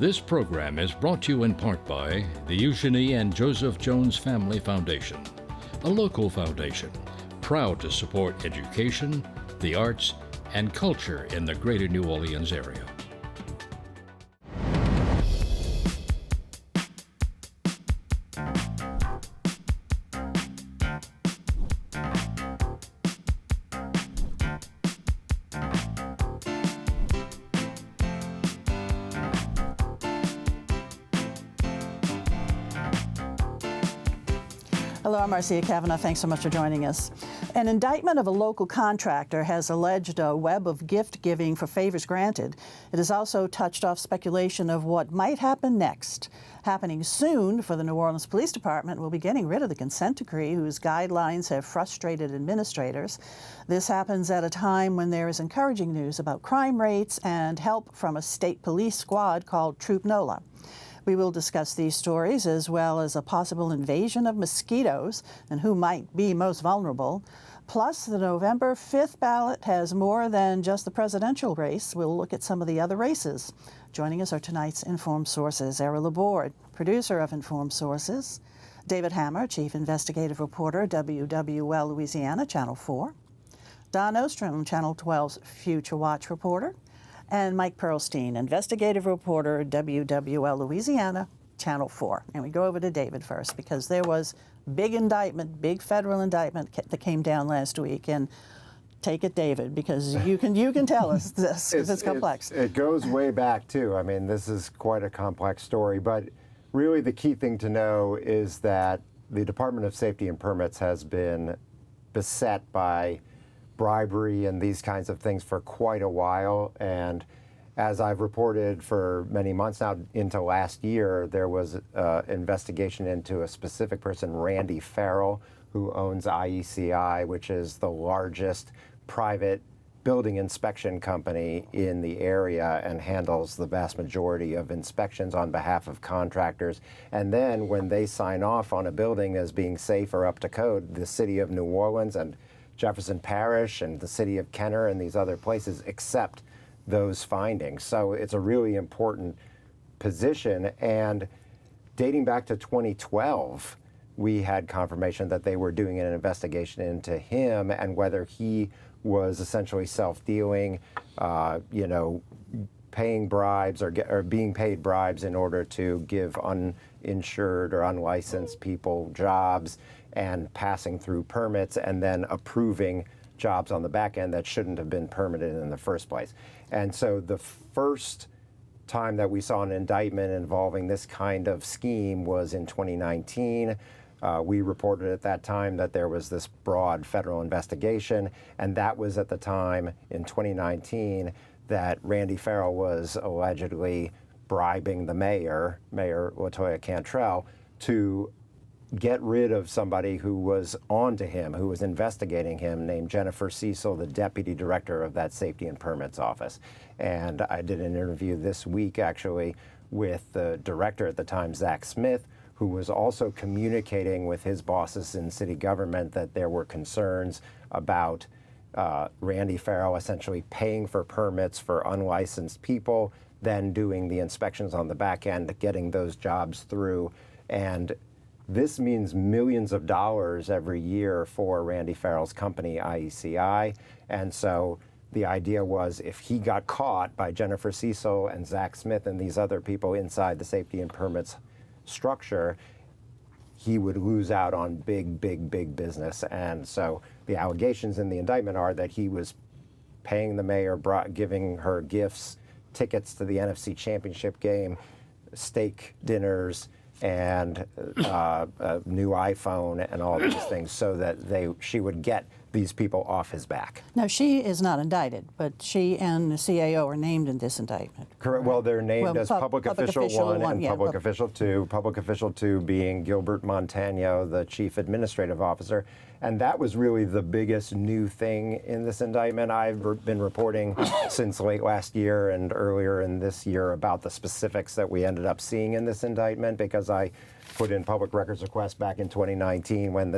This program is brought to you in part by the Eugenie and Joseph Jones Family Foundation, a local foundation proud to support education, the arts, and culture in the greater New Orleans area. Hello, I'm Marcia Kavanaugh. Thanks so much for joining us. An indictment of a local contractor has alleged a web of gift giving for favors granted. It has also touched off speculation of what might happen next. Happening soon for the New Orleans Police Department will be getting rid of the consent decree, whose guidelines have frustrated administrators. This happens at a time when there is encouraging news about crime rates and help from a state police squad called Troop Nola. We will discuss these stories as well as a possible invasion of mosquitoes and who might be most vulnerable. Plus, the November 5th ballot has more than just the presidential race. We'll look at some of the other races. Joining us are tonight's Informed Sources, Errol Laborde, producer of Informed Sources, David Hammer, Chief Investigative Reporter, WWL Louisiana, Channel 4, Don Ostrom, Channel 12's Future Watch reporter, and Mike Perlstein, Investigative Reporter, WWL Louisiana, Channel 4. And we go over to David first because there was big indictment, big federal indictment that came down last week. And take it, David, because you can tell us this because it's complex. It goes way back, too. I mean, this is quite a complex story. But really the key thing to know is that the Department of Safety and Permits has been beset by bribery and these kinds of things for quite a while. And as I've reported for many months now, into last year, there was an investigation into a specific person, Randy Farrell, who owns IECI, which is the largest private building inspection company in the area and handles the vast majority of inspections on behalf of contractors. And then when they sign off on a building as being safe or up to code, the city of New Orleans and Jefferson Parish and the city of Kenner and these other places accept those findings. So it's a really important position. And dating back to 2012, we had confirmation that they were doing an investigation into him and whether he was essentially self-dealing, paying bribes or being paid bribes in order to give uninsured or unlicensed people jobs and passing through permits and then approving jobs on the back end that shouldn't have been permitted in the first place. And so the first time that we saw an indictment involving this kind of scheme was in 2019. We reported at that time that there was this broad federal investigation, and that was at the time in 2019 that Randy Farrell was allegedly bribing the Mayor LaToya Cantrell, to get rid of somebody who was on to him, who was investigating him, named Jennifer Cecil, the deputy director of that Safety and Permits office. And I did an interview this week, actually, with the director at the time, Zach Smith, who was also communicating with his bosses in city government that there were concerns about Randy Farrell essentially paying for permits for unlicensed people, then doing the inspections on the back end, getting those jobs through. And this means millions of dollars every year for Randy Farrell's company, IECI. And so the idea was if he got caught by Jennifer Cecil and Zach Smith and these other people inside the Safety and Permits structure, he would lose out on big business. And so the allegations in the indictment are that he was paying the mayor, giving her gifts, tickets to the NFC Championship game, steak dinners, and a new iPhone and all these things so that she would get these people off his back. Now, she is not indicted, but she and the CAO are named in this indictment. Correct. Well, they're named as Public Official 1 and Public Official 2. Public Official 2 being Gilbert Montano, the Chief Administrative Officer. And that was really the biggest new thing in this indictment. I've been reporting since late last year and earlier in this year about the specifics that we ended up seeing in this indictment because I put in public records requests back in 2019 when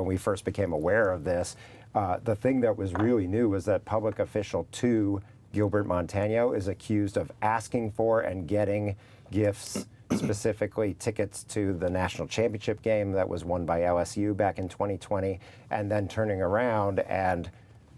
we first became aware of this. The thing that was really new was that Public Official 2 Gilbert Montano, is accused of asking for and getting gifts, specifically tickets to the national championship game that was won by LSU back in 2020, and then turning around and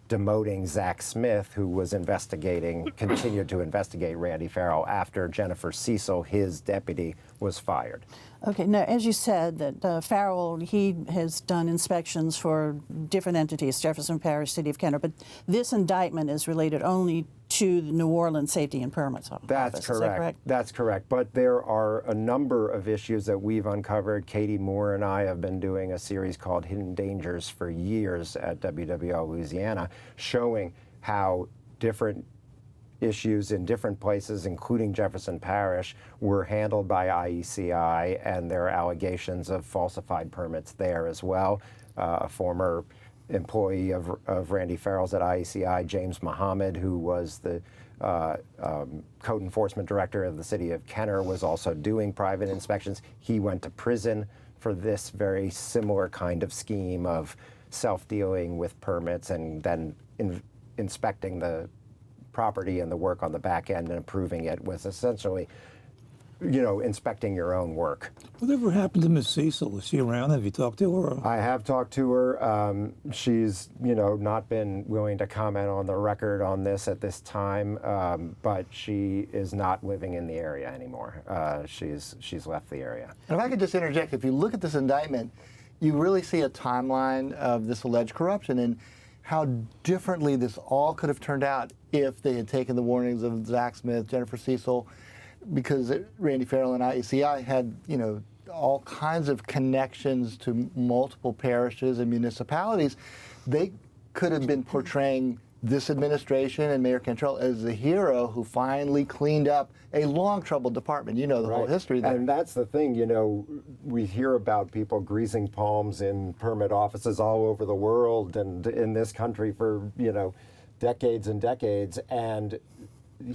demoting Zach Smith, who was continued to investigate Randy Farrell after Jennifer Cecil, his deputy, was fired. Okay, now as you said, that Farrell, he has done inspections for different entities, Jefferson Parish, City of Kenner, but this indictment is related only to the New Orleans Safety and Permits Office. That's correct. Is that correct? That's correct. But there are a number of issues that we've uncovered. Katie Moore and I have been doing a series called Hidden Dangers for years at WWL Louisiana, showing how different issues in different places, including Jefferson Parish, were handled by IECI, and there are allegations of falsified permits there as well. A former employee of Randy Farrell's at IECI, James Muhammad, who was the code enforcement director of the city of Kenner, was also doing private inspections. He went to prison for this very similar kind of scheme of self-dealing with permits and then inspecting the property and the work on the back end and approving it, was essentially, inspecting your own work. Whatever happened to Miss Cecil? Is she around? Have you talked to her? I have talked to her. She's, not been willing to comment on the record on this at this time, but she is not living in the area anymore. She's left the area. And if I could just interject, if you look at this indictment, you really see a timeline of this alleged corruption and how differently this all could have turned out if they had taken the warnings of Zach Smith, Jennifer Cecil, because Randy Farrell and IECI had, all kinds of connections to multiple parishes and municipalities. They could have been portraying this administration and Mayor Cantrell as the hero who finally cleaned up a long troubled department. You know the whole history there. And that's the thing, we hear about people greasing palms in permit offices all over the world and in this country for, decades and decades. And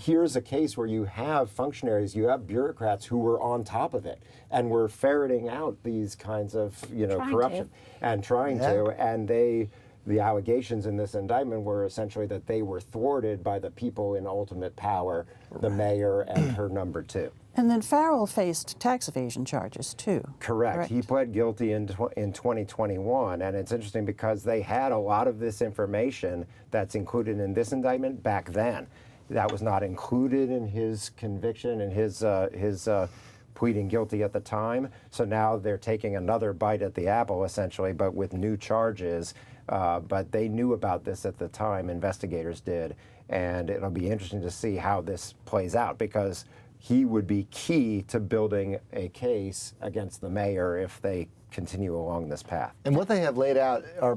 here's a case where you have functionaries, you have bureaucrats who were on top of it and were ferreting out these kinds of, corruption and trying to. And the allegations in this indictment were essentially that they were thwarted by the people in ultimate power, the mayor and her number two. And then Farrell faced tax evasion charges too. Correct. He pled guilty in 2021, and it's interesting because they had a lot of this information that's included in this indictment back then. That was not included in his conviction and his pleading guilty at the time. So now they're taking another bite at the apple, essentially, but with new charges. But they knew about this at the time, investigators did, and it'll be interesting to see how this plays out, because he would be key to building a case against the mayor if they continue along this path. And what they have laid out are,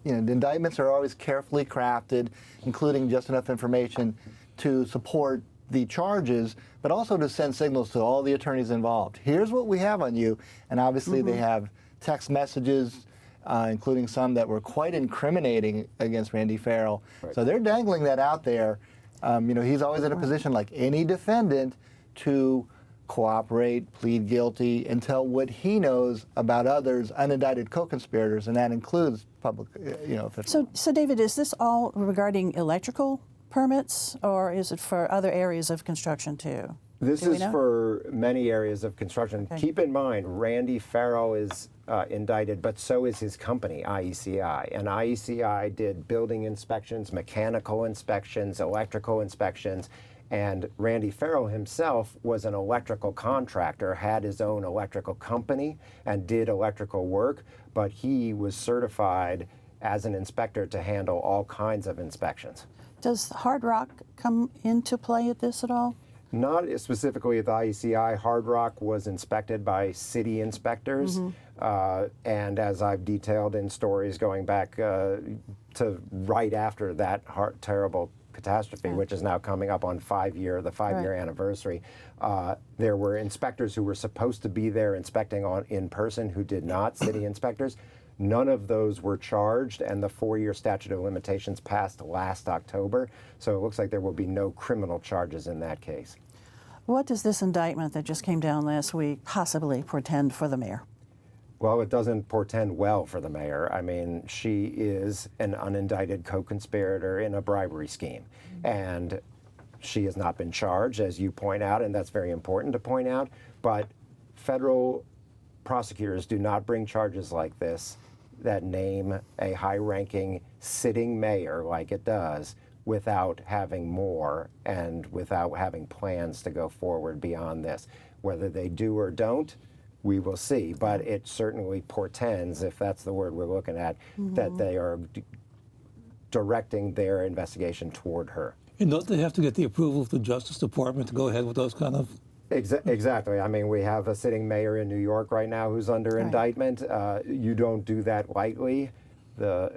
the indictments are always carefully crafted, including just enough information to support the charges, but also to send signals to all the attorneys involved. Here's what we have on you, and obviously they have text messages, including some that were quite incriminating against Randy Farrell. Right. So they're dangling that out there. He's always in a position, like any defendant, to cooperate, plead guilty, and tell what he knows about others, unindicted co-conspirators, and that includes public, officials. So David, is this all regarding electrical permits, or is it for other areas of construction too? This is for many areas of construction. Okay. Keep in mind, Randy Farrell is indicted, but so is his company, IECI. And IECI did building inspections, mechanical inspections, electrical inspections. And Randy Farrell himself was an electrical contractor, had his own electrical company, and did electrical work. But he was certified as an inspector to handle all kinds of inspections. Does Hard Rock come into play at this at all? Not specifically at the IECI. Hard Rock was inspected by city inspectors, and as I've detailed in stories going back to right after that terrible catastrophe, which is now coming up on the 5-year anniversary, there were inspectors who were supposed to be there inspecting in person who did not, city inspectors. None of those were charged, and the 4-year statute of limitations passed last October, so it looks like there will be no criminal charges in that case. What does this indictment that just came down last week possibly portend for the mayor? Well, it doesn't portend well for the mayor. I mean, she is an unindicted co-conspirator in a bribery scheme. And she has not been charged, as you point out, and that's very important to point out. But federal prosecutors do not bring charges like this that name a high-ranking sitting mayor like it does without having more and without having plans to go forward beyond this. Whether they do or don't, we will see. But it certainly portends, if that's the word we're looking at, that they are directing their investigation toward her. And don't they have to get the approval of the Justice Department to go ahead with those kind of? Exactly. I mean, we have a sitting mayor in New York right now who's under indictment. You don't do that lightly. The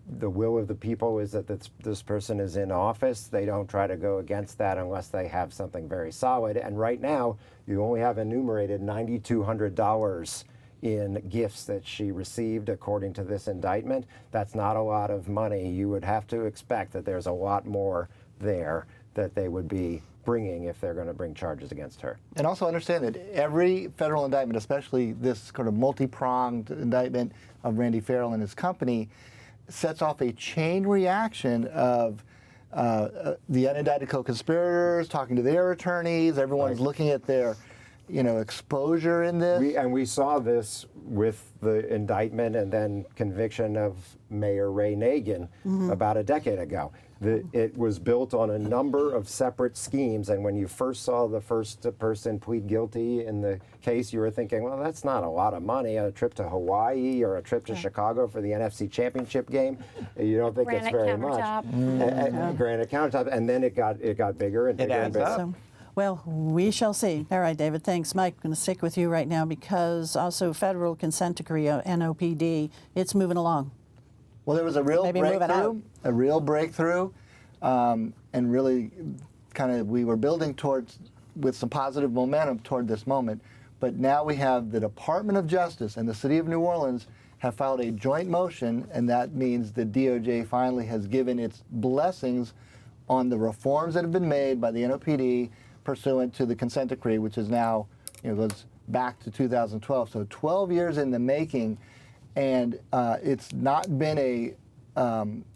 will of the people is that this person is in office. They don't try to go against that unless they have something very solid. And right now, you only have enumerated $9,200 in gifts that she received according to this indictment. That's not a lot of money. You would have to expect that there's a lot more there that they would be bringing if they're going to bring charges against her. And also understand that every federal indictment, especially this kind of multi-pronged indictment of Randy Farrell and his company, sets off a chain reaction of the unindicted co-conspirators talking to their attorneys. Everyone's looking at their, exposure in this. We saw this with the indictment and then conviction of Mayor Ray Nagin about a decade ago. It was built on a number of separate schemes, and when you first saw the first person plead guilty in the case, you were thinking, well, that's not a lot of money. A trip to Hawaii or a trip to Chicago for the NFC Championship game, you don't think it's very much. Granite countertop, and then it got bigger and bigger and bigger. So, well, we shall see. All right, David, thanks. Mike, I'm going to stick with you right now because also federal consent decree, NOPD, it's moving along. Well, there was a real breakthrough, and really kind of we were building towards, with some positive momentum toward this moment. But now we have the Department of Justice and the City of New Orleans have filed a joint motion, and that means the DOJ finally has given its blessings on the reforms that have been made by the NOPD pursuant to the consent decree, which is now, goes back to 2012. So 12 years in the making. And it's not been a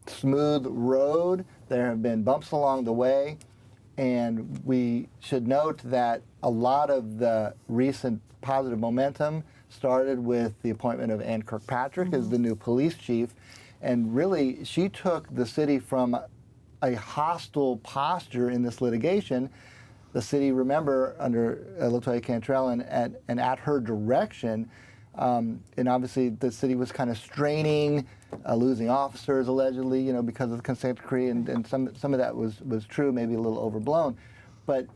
smooth road. There have been bumps along the way. And we should note that a lot of the recent positive momentum started with the appointment of Ann Kirkpatrick as the new police chief. And really, she took the city from a hostile posture in this litigation. The city, remember, under LaToya Cantrell and at her direction, and obviously the city was kind of straining, losing officers allegedly, because of the consent decree, and some of that was true, maybe a little overblown. But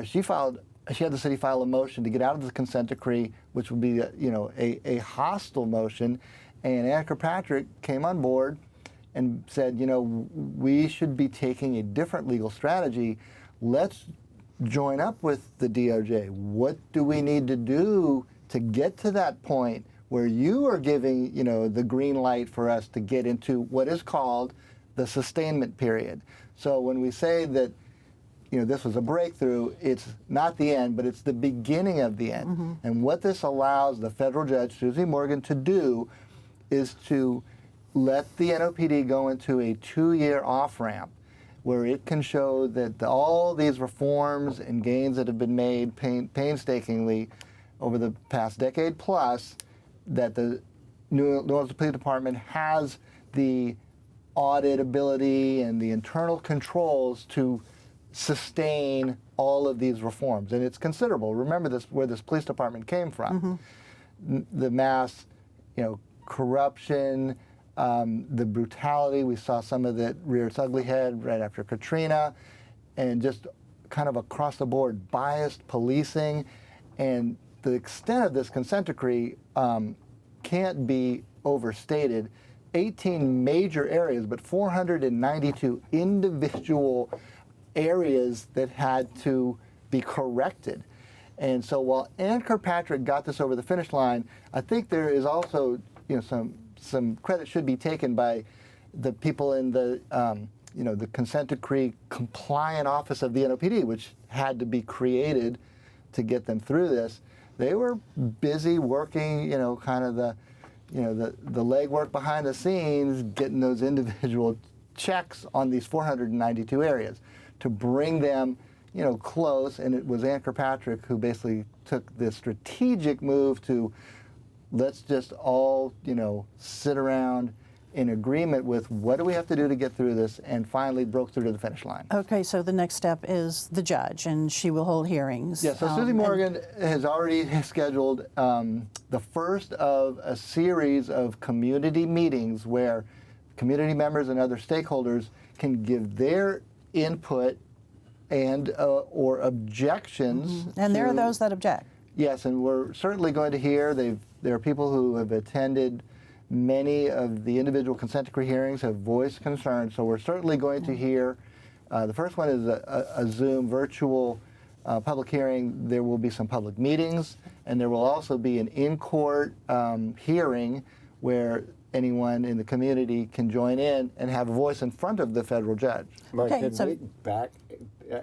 she had the city file a motion to get out of the consent decree, which would be a hostile motion, and Ann Kirkpatrick came on board and said, we should be taking a different legal strategy. Let's join up with the DOJ. What do we need to do to get to that point where you are giving, the green light for us to get into what is called the sustainment period? So when we say that, this was a breakthrough, it's not the end, but it's the beginning of the end. And what this allows the federal judge, Susie Morgan, to do is to let the NOPD go into a 2-year off-ramp where it can show that all these reforms and gains that have been made painstakingly over the past decade plus, that the New Orleans Police Department has the audit ability and the internal controls to sustain all of these reforms. And it's considerable. Remember where this police department came from. The mass, corruption, the brutality. We saw some of that rear its ugly head right after Katrina, and just kind of across the board biased policing. And the extent of this consent decree can't be overstated. 18 major areas, but 492 individual areas that had to be corrected. And so while Ann Kirkpatrick got this over the finish line, I think there is also some credit should be taken by the people in the the consent decree compliant office of the NOPD, which had to be created to get them through this. They were busy working, kind of the legwork behind the scenes, getting those individual checks on these 492 areas. to bring them, close. And it was Ann Kirkpatrick who basically took this strategic move to let's just all, sit around in agreement with what do we have to do to get through this, and finally broke through to the finish line. Okay, so the next step is the judge, and she will hold hearings. Yeah, so Susie Morgan has already scheduled the first of a series of community meetings where community members and other stakeholders can give their input and or objections. And there are those that object. Yes, and we're certainly going to hear. There are people who have attended many of the individual consent decree hearings, have voiced concerns, so we're certainly going to hear. The first one is a Zoom virtual public hearing. There will be some public meetings, and there will also be an in-court hearing where anyone in the community can join in and have a voice in front of the federal judge. Mike, Okay, did so- we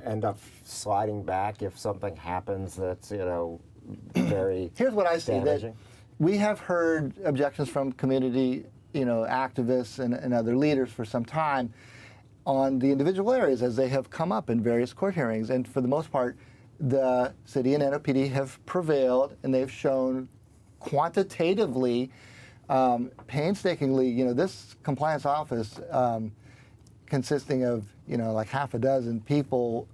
end up sliding back if something happens that's, very Here's what I see. damaging? That we have heard objections from community, activists and other leaders for some time on the individual areas as they have come up in various court hearings. And for the most part, the city and NOPD have prevailed, and they've shown quantitatively, painstakingly, this compliance office consisting of, like half a dozen people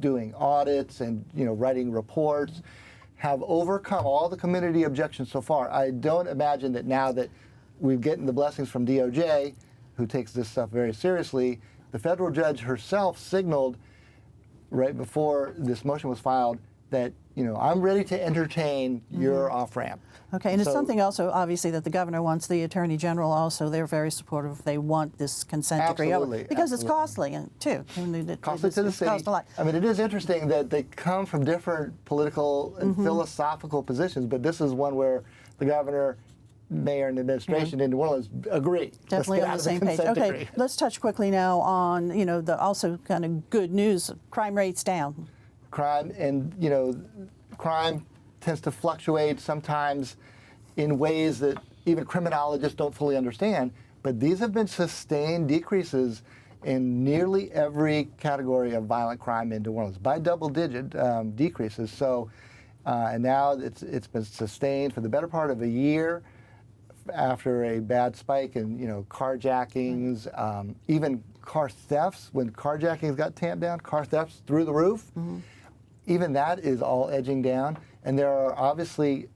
doing audits and, writing reports, have overcome all the community objections so far. I don't imagine that now that we've gotten the blessings from DOJ, who takes this stuff very seriously, the federal judge herself signaled right before this motion was filed that, I'm ready to entertain your off-ramp. Okay, and it's So- something also, obviously, that the governor wants. The attorney general also, they're very supportive. They want this consent decree over Absolutely, because it's absolutely. costly, too. Costly to the It's city. cost a lot. I mean, it is interesting that they come from different political and philosophical positions, but this is one where the governor, mayor, and administration in New Orleans agree. Let's Definitely get on out the of same page. consent Okay, decree. let's touch quickly now on, the also kind of good news. Crime rates down. Crime and, crime tends to fluctuate sometimes in ways that even criminologists don't fully understand, but these have been sustained decreases in nearly every category of violent crime in New Orleans by double-digit decreases. So, and now it's been sustained for the better part of a year after a bad spike in carjackings, even car thefts. When carjackings got tamped down, car thefts through the roof. Even that is all edging down, and there are obviously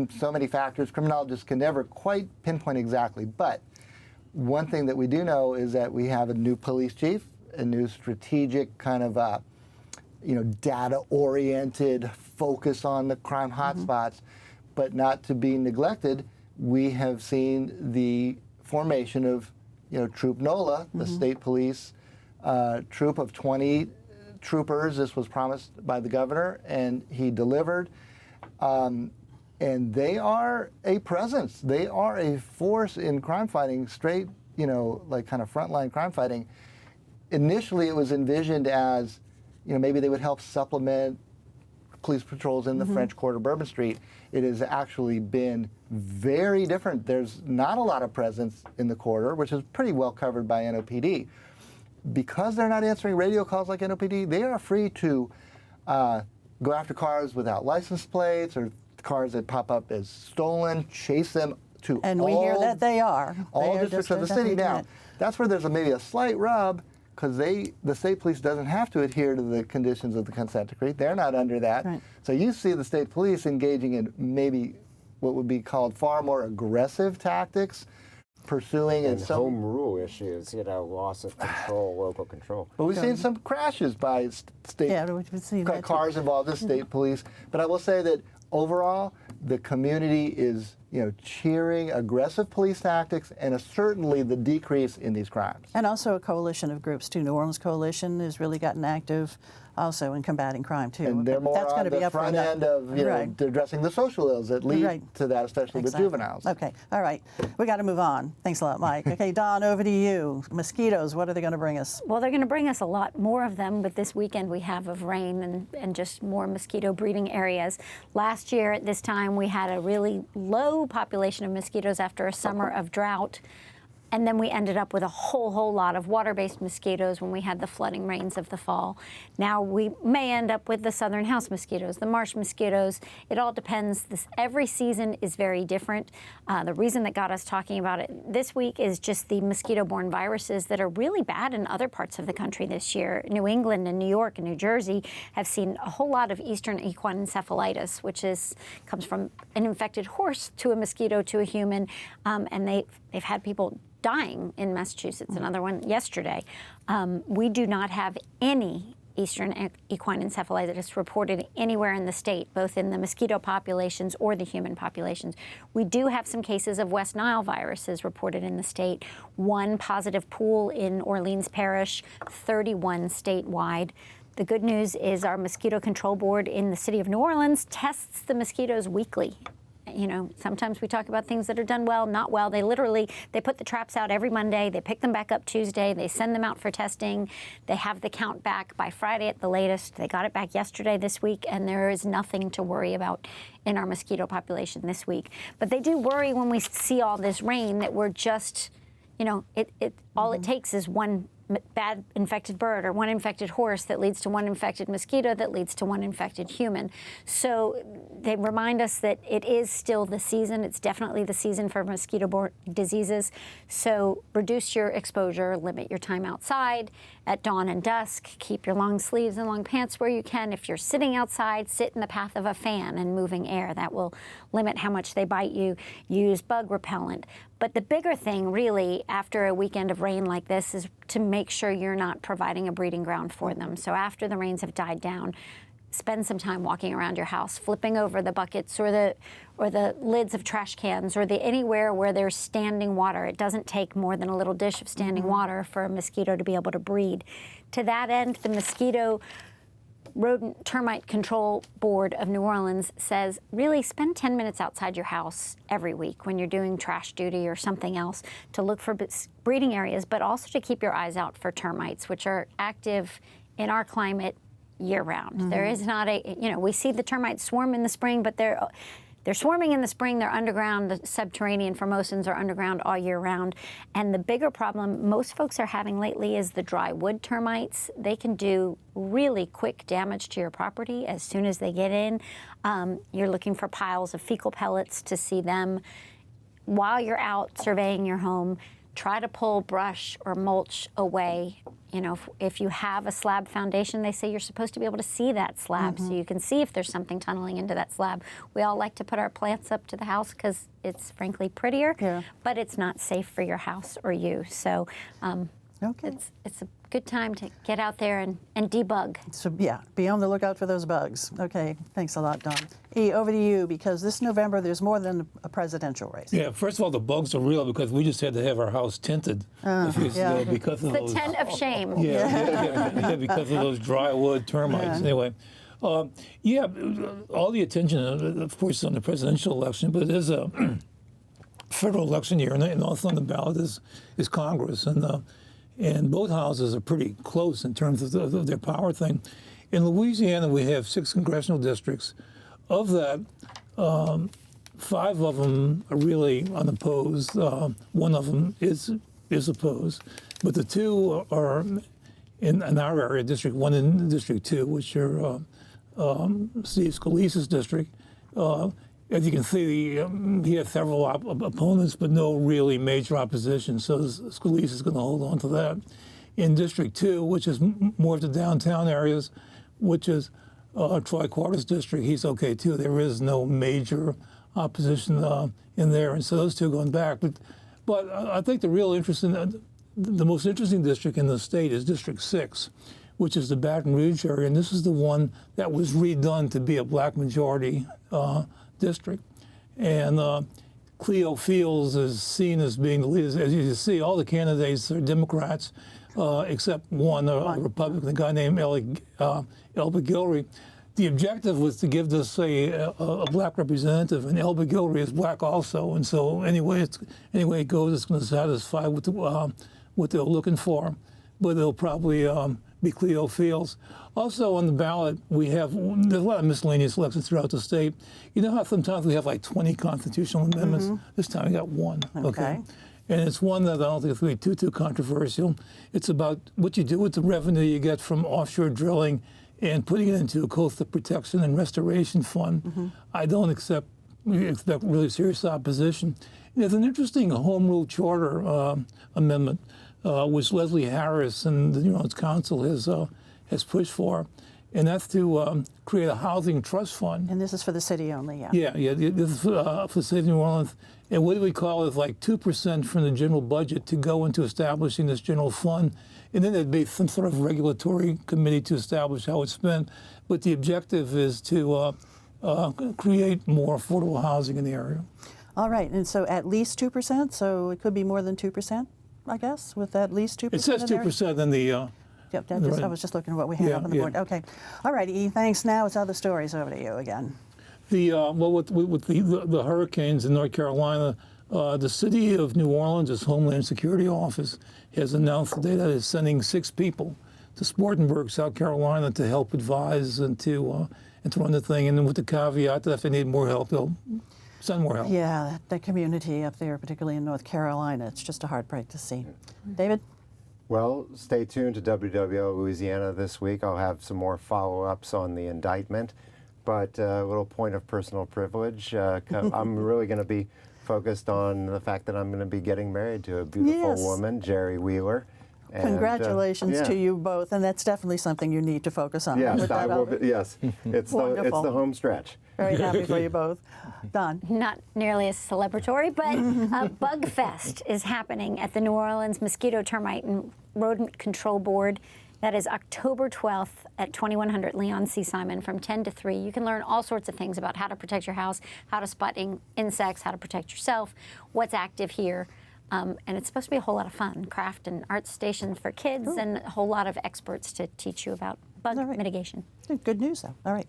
so many factors. Criminologists can never quite pinpoint exactly, but one thing that we do know is that we have a new police chief, a new strategic kind of data-oriented focus on the crime hotspots, but not to be neglected, we have seen the formation of Troop Nola, the state police troop of 20 troopers. This was promised by the governor, and he delivered. And they are a presence. They are a force in crime fighting, straight, like kind of frontline crime fighting. Initially, it was envisioned as, maybe they would help supplement police patrols in the French Quarter, Bourbon Street. It has actually been very different. There's not a lot of presence in the quarter, which is pretty well covered by NOPD. Because they're not answering radio calls like NOPD, they are free to go after cars without license plates or cars that pop up as stolen, chase them to And we hear that they are. all They are districts of the definitely city. doing Now, it. that's where there's maybe a slight rub, because the state police doesn't have to adhere to the conditions of the consent decree. They're not under that. Right. So you see the state police engaging in maybe what would be called far more aggressive tactics, pursuing And some home rule issues, loss of control, local control. But we've seen some crashes by state Yeah, we've seen that too. cars involved in state police. But I will say that overall, the community is, cheering aggressive police tactics and certainly the decrease in these crimes. And also a coalition of groups, too. New Orleans Coalition has really gotten active also in combating crime, too. And they're But more that's on gonna be the up for front another- end of Right. addressing the social ills that lead Right. to that, especially Exactly. with juveniles. Okay, all right. We got to move on. Thanks a lot, Mike. Okay, Dawn, over to you. Mosquitoes, what are they going to bring us? Well, they're going to bring us a lot more of them, but this weekend we have of rain and just more mosquito breeding areas. Last year at this time we had a really low population of mosquitoes after a summer of drought. And then we ended up with a whole lot of water-based mosquitoes when we had the flooding rains of the fall. Now we may end up with the southern house mosquitoes, the marsh mosquitoes. It all depends. Every season is very different. The reason that got us talking about it this week is just the mosquito-borne viruses that are really bad in other parts of the country this year. New England and New York and New Jersey have seen a whole lot of eastern equine encephalitis, which comes from an infected horse to a mosquito to a human, and they've had people dying in Massachusetts, another one yesterday. We do not have any eastern equine encephalitis reported anywhere in the state, both in the mosquito populations or the human populations. We do have some cases of West Nile viruses reported in the state, 1 positive pool in Orleans Parish, 31 statewide. The good news is our mosquito control board in the city of New Orleans tests the mosquitoes weekly. You know, sometimes we talk about things that are done well, not well. They put the traps out every Monday. They pick them back up Tuesday. They send them out for testing. They have the count back by Friday at the latest. They got it back yesterday this week, and there is nothing to worry about in our mosquito population this week. But they do worry when we see all this rain that we're just, you know, all it takes is one bad infected bird or one infected horse that leads to one infected mosquito that leads to one infected human. So they remind us that it is still the season. It's definitely the season for mosquito-borne diseases. So reduce your exposure, limit your time outside at dawn and dusk, keep your long sleeves and long pants where you can. If you're sitting outside, sit in the path of a fan and moving air. That will limit how much they bite you. Use bug repellent. But the bigger thing, really, after a weekend of rain like this is to make sure you're not providing a breeding ground for them. So after the rains have died down, spend some time walking around your house, flipping over the buckets or the lids of trash cans or anywhere where there's standing water. It doesn't take more than a little dish of standing water for a mosquito to be able to breed. To that end, the Mosquito Rodent Termite Control Board of New Orleans says really spend 10 minutes outside your house every week when you're doing trash duty or something else to look for breeding areas, but also to keep your eyes out for termites, which are active in our climate year-round. There is not we see the termites swarm in the spring, but they're swarming in the spring. They're underground. The subterranean formosans are underground all year round. And the bigger problem most folks are having lately is the dry wood termites. They can do really quick damage to your property as soon as they get in. You're looking for piles of fecal pellets to see them. While you're out surveying your home, try to pull brush or mulch away. You know, if you have a slab foundation, they say you're supposed to be able to see that slab so you can see if there's something tunneling into that slab. We all like to put our plants up to the house because it's frankly prettier, but it's not safe for your house or you. So it's a good time to get out there and debug. So yeah, be on the lookout for those bugs. Okay, thanks a lot, Don. E, over to you, because this November there's more than a presidential race. Yeah, first of all, the bugs are real because we just had to have our house tinted a few years ago because of those. The tent of shame. Yeah, because of those dry wood termites. Anyway, all the attention, of course, on the presidential election, but it is a federal election year, and also on the ballot is Congress, and both houses are pretty close in terms of their power thing. In Louisiana, we have 6 congressional districts. Of that, 5 of them are really unopposed. 1 of them is opposed, but the 2 are in our area, District 1 and District 2, which are Steve Scalise's district. As you can see, he has several opponents, but no really major opposition. So Scalise is going to hold on to that. In District 2, which is more of the downtown areas, which is Troy Quarters district, he's okay too. There is no major opposition in there, and so those 2 going back. But I think the real the most interesting district in the state is District 6, which is the Baton Rouge area, and this is the one that was redone to be a black majority district. And Cleo Fields is seen as being the leader. As you can see, all the candidates are Democrats, except one, a Republican, a guy named Elba Guillory. The objective was to give this a black representative, and Elba Guillory is black also, and so anyway it goes, it's going to satisfy what they're looking for, but it'll probably be Cleo Fields. Also on the ballot, there's a lot of miscellaneous elections throughout the state. You know how sometimes we have like 20 constitutional amendments? This time we got 1, okay? And it's one that I don't think is going to be too controversial. It's about what you do with the revenue you get from offshore drilling and putting it into a coastal protection and restoration fund. I don't expect really serious opposition. There's an interesting home rule charter amendment, which Leslie Harris and the New Orleans Council has pushed for, and that's to create a housing trust fund. And this is for the city only, yeah. Yeah. This is for the city of New Orleans. And what do we call it? Like 2% from the general budget to go into establishing this general fund. And then there'd be some sort of regulatory committee to establish how it's spent. But the objective is to create more affordable housing in the area. All right, and so at least 2%, so it could be more than 2%, I guess, with at least 2%? It says 2% in the... Yep, I was just looking at what we had up on the board. Okay. All right, E, thanks. Now it's other stories. Over to you again. With the hurricanes in North Carolina, the city of New Orleans' Homeland Security Office has announced today that it's sending 6 people to Spartanburg, South Carolina, to help advise and to run the thing. And then with the caveat that if they need more help, they'll send more help. Yeah, the community up there, particularly in North Carolina, it's just a heartbreak to see. David? Well, stay tuned to WWO Louisiana this week. I'll have some more follow-ups on the indictment. But a little point of personal privilege. I'm really going to be focused on the fact that I'm going to be getting married to a beautiful woman, Jerry Wheeler. And, congratulations to you both, and that's definitely something you need to focus on. Yes, I will be, yes. It's the home stretch. Very happy for you both. Don? Not nearly as celebratory, but Bug Fest is happening at the New Orleans Mosquito, Termite, and Rodent Control Board. That is October 12th at 2100 Leon C. Simon from 10 to 3. You can learn all sorts of things about how to protect your house, how to spot insects, how to protect yourself, what's active here. And it's supposed to be a whole lot of fun. Craft and art stations for kids and a whole lot of experts to teach you about bug mitigation. Good news, though. All right.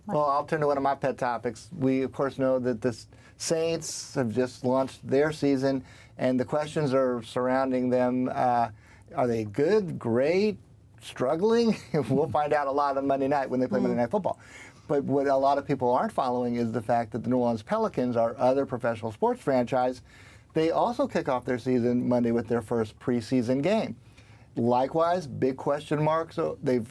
Mike. Well, I'll turn to one of my pet topics. We, of course, know that the Saints have just launched their season, and the questions are surrounding them. Are they good, great, struggling? We'll find out a lot on Monday night when they play Monday Night Football. But what a lot of people aren't following is the fact that the New Orleans Pelicans, our other professional sports franchise, they also kick off their season Monday with their first preseason game. Likewise, big question marks. So they've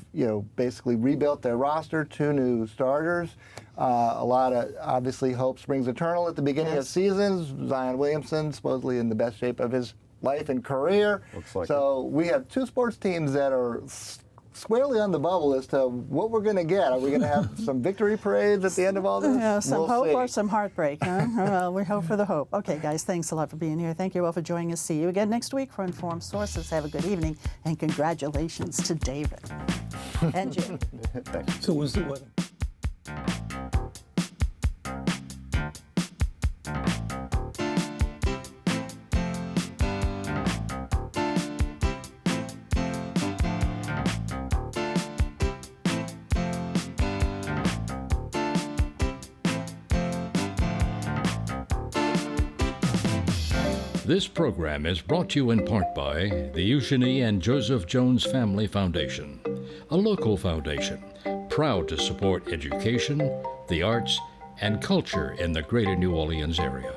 basically rebuilt their roster, 2 new starters. A lot of obviously hope springs eternal at the beginning of seasons. Zion Williamson supposedly in the best shape of his life and career. Looks like so we have 2 sports teams that are squarely on the bubble as to what we're going to get. Are we going to have some victory parades at the end of all this? Yeah, some we'll hope see. or some heartbreak, huh? Well, we hope for the hope. Okay, guys, thanks a lot for being here. Thank you all for joining us. See you again next week for Informed Sources. Have a good evening, and congratulations to David and Jim. Thanks. So when's the wedding? This program is brought to you in part by the Eugenie and Joseph Jones Family Foundation, a local foundation proud to support education, the arts, and culture in the greater New Orleans area.